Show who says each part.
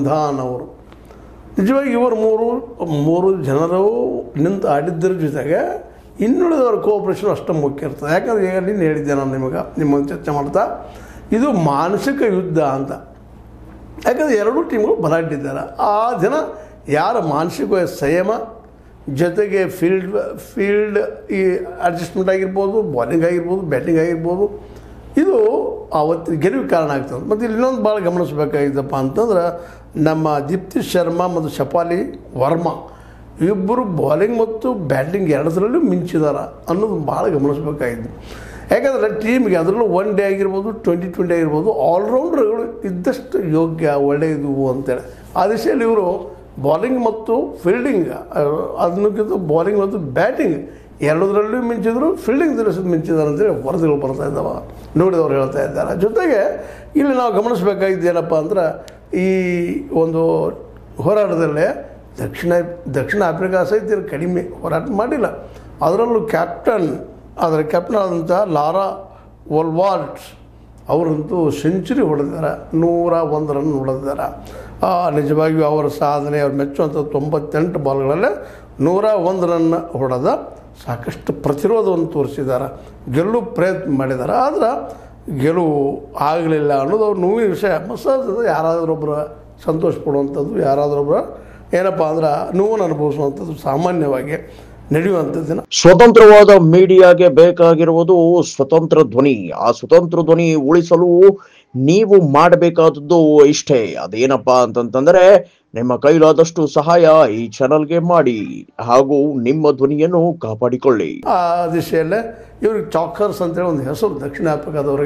Speaker 1: ಧನ್ ಅವರು. ನಿಜವಾಗಿ ಇವರು ಮೂರು ಜನರು ನಿಂತು ಆಡಿದ್ದರ ಜೊತೆಗೆ ಇನ್ನುಳಿದವರ ಕೋಆಪ್ರೇಷನ್ ಅಷ್ಟು ಮುಖ್ಯ ಇರ್ತದೆ. ಯಾಕಂದರೆ ಈಗ ನೀನು ಹೇಳಿದ್ದೆ ನಾನು ನಿಮ್ಮ ಚರ್ಚೆ ಮಾಡ್ತಾ, ಇದು ಮಾನಸಿಕ ಯುದ್ಧ ಅಂತ. ಯಾಕಂದರೆ ಎರಡೂ ಟೀಮ್ಗಳು ಬಲಾಢ್ಯಿದ್ದಾರೆ. ಆ ದಿನ ಯಾರ ಮಾನಸಿಕ ಸಂಯಮ ಜೊತೆಗೆ ಫೀಲ್ಡ್ ಈ ಅಡ್ಜಸ್ಟ್ಮೆಂಟ್ ಆಗಿರ್ಬೋದು, ಬಾಲಿಂಗ್ ಆಗಿರ್ಬೋದು, ಬ್ಯಾಟಿಂಗ್ ಆಗಿರ್ಬೋದು, ಇದು ಆವತ್ತಿನ ಗೆಲುವಿಗೆ ಕಾರಣ ಆಗ್ತದೆ. ಮತ್ತು ಇಲ್ಲಿ ಇನ್ನೊಂದು ಭಾಳ ಗಮನಿಸಬೇಕಾಗಿದ್ದಪ್ಪ ಅಂತಂದ್ರೆ, ನಮ್ಮ ದೀಪ್ತಿ ಶರ್ಮಾ ಮತ್ತು ಶಫಾಲಿ ವರ್ಮಾ ಇಬ್ಬರು ಬಾಲಿಂಗ್ ಮತ್ತು ಬ್ಯಾಟಿಂಗ್ ಎರಡರಲ್ಲೂ ಮಿಂಚಿದಾರ ಅನ್ನೋದು ಭಾಳ ಗಮನಿಸಬೇಕಾಗಿದ್ದು. ಯಾಕಂದರೆ ಟೀಮ್ಗೆ ಅದರಲ್ಲೂ 1 ಡೇ ಆಗಿರ್ಬೋದು, 2020 ಆಗಿರ್ಬೋದು, ಆಲ್ರೌಂಡರ್ಗಳು ಇದ್ದಷ್ಟು ಯೋಗ್ಯ ಒಳ್ಳೆಯದು ಅಂತೇಳಿ ಆ ದಿಶೆಯಲ್ಲಿ ಇವರು ಬಾಲಿಂಗ್ ಮತ್ತು ಫೀಲ್ಡಿಂಗ್ ಅದಕ್ಕಿಂತ ಬಾಲಿಂಗ್ ಮತ್ತು ಬ್ಯಾಟಿಂಗ್ ಎರಡರಲ್ಲೂ ಮಿಂಚಿದ್ರು, ಫೀಲ್ಡಿಂಗ್ ದಿವಸದ ಮಿಂಚಿದ್ದಾರೆ ಅಂತೇಳಿ ವರದಿಗಳು ಬರ್ತಾ ಇದ್ದಾವೆ, ನೋಡಿದವರು ಹೇಳ್ತಾ ಇದ್ದಾರೆ. ಜೊತೆಗೆ ಇಲ್ಲಿ ನಾವು ಗಮನಿಸಬೇಕಾಗಿದ್ದು ಏನಪ್ಪ ಅಂದ್ರೆ, ಈ ಒಂದು ಹೋರಾಟದಲ್ಲೇ ದಕ್ಷಿಣ ಆಫ್ರಿಕಾ ಸಹಿತ ಕಡಿಮೆ ಹೋರಾಟ ಮಾಡಿಲ್ಲ. ಅದರಲ್ಲೂ ಕ್ಯಾಪ್ಟನ್ ಆದಂಥ ಲಾರಾ ವೋಲ್ವಾಲ್ಡ್ಸ್ ಅವರಂತೂ ಸೆಂಚುರಿ ಹೊಡೆದಿದ್ದಾರೆ, 101 ರನ್ ಹೊಡೆದಿದ್ದಾರೆ. ನಿಜವಾಗಿಯೂ ಅವರ ಸಾಧನೆ, ಅವ್ರು ಮೆಚ್ಚುವಂಥ 98 ಬಾಲ್ಗಳಲ್ಲೇ 101 ರನ್ ಹೊಡೆದ ಸಾಕಷ್ಟು ಪ್ರತಿರೋಧವನ್ನು ತೋರಿಸಿದ್ದಾರೆ, ಗೆಲ್ಲುವ ಪ್ರಯತ್ನ ಮಾಡಿದ್ದಾರೆ. ಆದ್ರೆ ಗೆಲುವು ಆಗಲಿಲ್ಲ ಅನ್ನೋದು ಅವ್ರ ನೋವಿನ ವಿಷಯ. ಮಸಾಜ್ ಯಾರಾದರೊಬ್ಬರು ಸಂತೋಷ ಪಡುವಂಥದ್ದು, ಯಾರಾದರೊಬ್ಬರು ಏನಪ್ಪ ಅಂದ್ರೆ ನೋವನ್ನು ಅನುಭವಿಸುವಂಥದ್ದು ಸಾಮಾನ್ಯವಾಗಿ ನಡೆಯುವಂಥದ್ದು.
Speaker 2: ಸ್ವತಂತ್ರವಾದ ಮೀಡಿಯಾಗೆ ಬೇಕಾಗಿರುವುದು ಸ್ವತಂತ್ರ ಧ್ವನಿ. ಆ ಸ್ವತಂತ್ರ ಧ್ವನಿ ಉಳಿಸಲು ನೀವು ಮಾಡಬೇಕಾದದ್ದು ಇಷ್ಟೇ. ಅದೇನಪ್ಪಾ ಅಂತಂತಂದ್ರೆ, ನಿಮ್ಮ ಕೈಲಾದಷ್ಟು ಸಹಾಯ ಈ ಚಾನಲ್ಗೆ ಮಾಡಿ ಹಾಗೂ ನಿಮ್ಮ ಧ್ವನಿಯನ್ನು ಕಾಪಾಡಿಕೊಳ್ಳಿ.
Speaker 1: ಆ ದಿಶೆಯಲ್ಲೇ ಇವ್ರಿಗೆ ಚಾಕರ್ಸ್ ಅಂತೇಳಿ ಒಂದು ಹೆಸರು ದಕ್ಷಿಣ ಆಫ್ರಿಕಾದವ್ರಿಗೆ